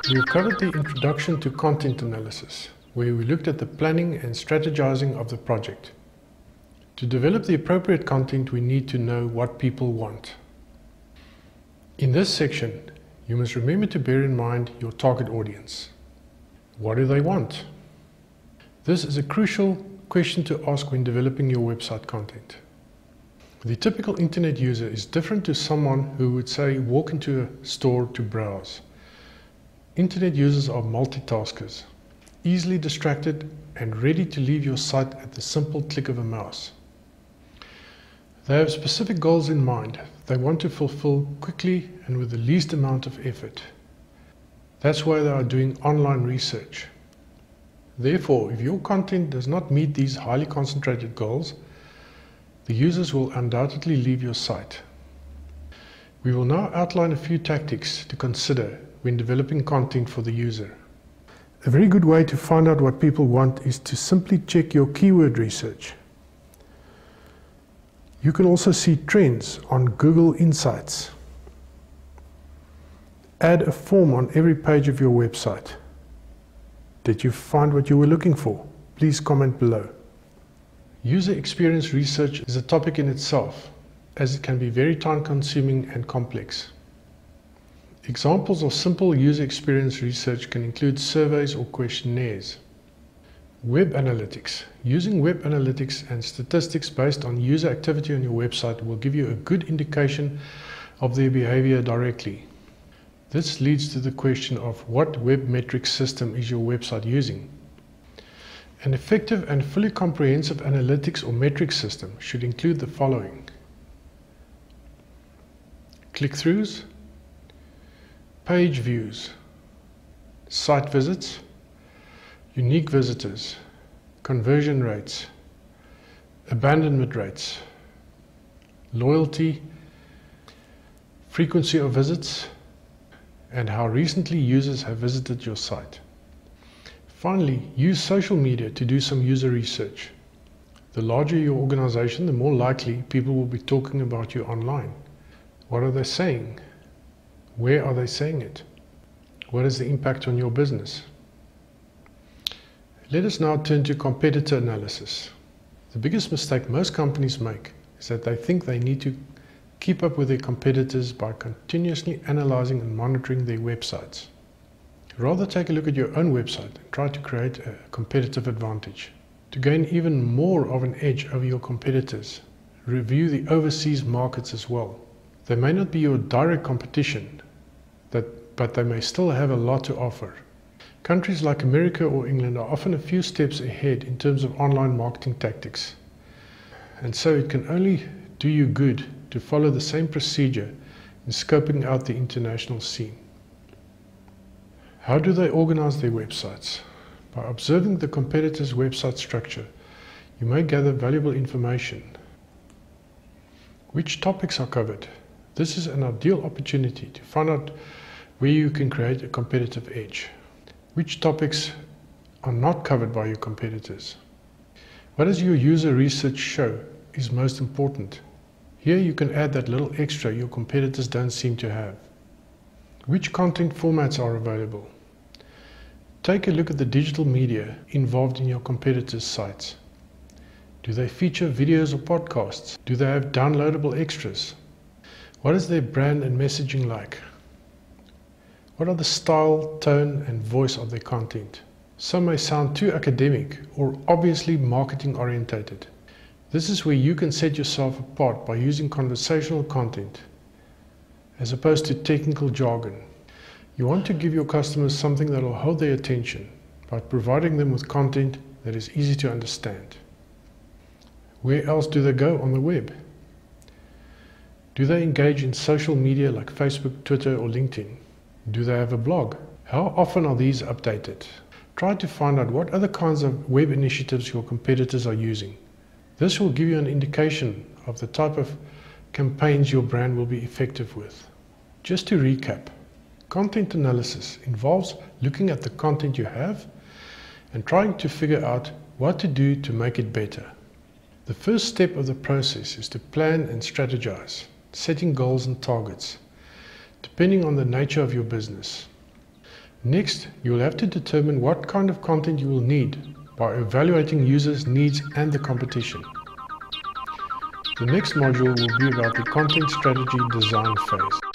We've covered the introduction to content analysis, where we looked at the planning and strategizing of the project. To develop the appropriate content, we need to know what people want. In this section, you must remember to bear in mind your target audience. What do they want? This is a crucial question to ask when developing your website content. The typical internet user is different to someone who would say walk into a store to browse. Internet users are multitaskers, easily distracted and ready to leave your site at the simple click of a mouse. They have specific goals in mind they want to fulfill quickly and with the least amount of effort. That's why they are doing online research. Therefore, if your content does not meet these highly concentrated goals, the users will undoubtedly leave your site. We will now outline a few tactics to consider when developing content for the user. A very good way to find out what people want is to simply check your keyword research. You can also see trends on Google Insights. Add a form on every page of your website. Did you find what you were looking for? Please comment below. User experience research is a topic in itself, as it can be very time-consuming and complex. Examples of simple user experience research can include surveys or questionnaires. Web analytics. Using web analytics and statistics based on user activity on your website will give you a good indication of their behavior directly. This leads to the question of what web metrics system is your website using? An effective and fully comprehensive analytics or metrics system should include the following: click-throughs, page views, site visits, unique visitors, conversion rates, abandonment rates, loyalty, frequency of visits, and how recently users have visited your site. Finally, use social media to do some user research. The larger your organization, the more likely people will be talking about you online. What are they saying? Where are they saying it? What is the impact on your business? Let us now turn to competitor analysis. The biggest mistake most companies make is that they think they need to keep up with their competitors by continuously analyzing and monitoring their websites. Rather, take a look at your own website and try to create a competitive advantage. To gain even more of an edge over your competitors, review the overseas markets as well. They may not be your direct competition, but they may still have a lot to offer. Countries like America or England are often a few steps ahead in terms of online marketing tactics. And so it can only do you good to follow the same procedure in scoping out the international scene. How do they organize their websites? By observing the competitor's website structure, you may gather valuable information. Which topics are covered? This is an ideal opportunity to find out where you can create a competitive edge. Which topics are not covered by your competitors? What does your user research show is most important? Here you can add that little extra your competitors don't seem to have. Which content formats are available? Take a look at the digital media involved in your competitors' sites. Do they feature videos or podcasts? Do they have downloadable extras? What is their brand and messaging like? What are the style, tone, and voice of their content? Some may sound too academic or obviously marketing orientated. This is where you can set yourself apart by using conversational content as opposed to technical jargon. You want to give your customers something that will hold their attention by providing them with content that is easy to understand. Where else do they go on the web? Do they engage in social media like Facebook, Twitter, or LinkedIn? Do they have a blog? How often are these updated? Try to find out what other kinds of web initiatives your competitors are using. This will give you an indication of the type of campaigns your brand will be effective with. Just to recap, content analysis involves looking at the content you have and trying to figure out what to do to make it better. The first step of the process is to plan and strategize, setting goals and targets, depending on the nature of your business. Next, you will have to determine what kind of content you will need by evaluating users' needs and the competition. The next module will be about the content strategy design phase.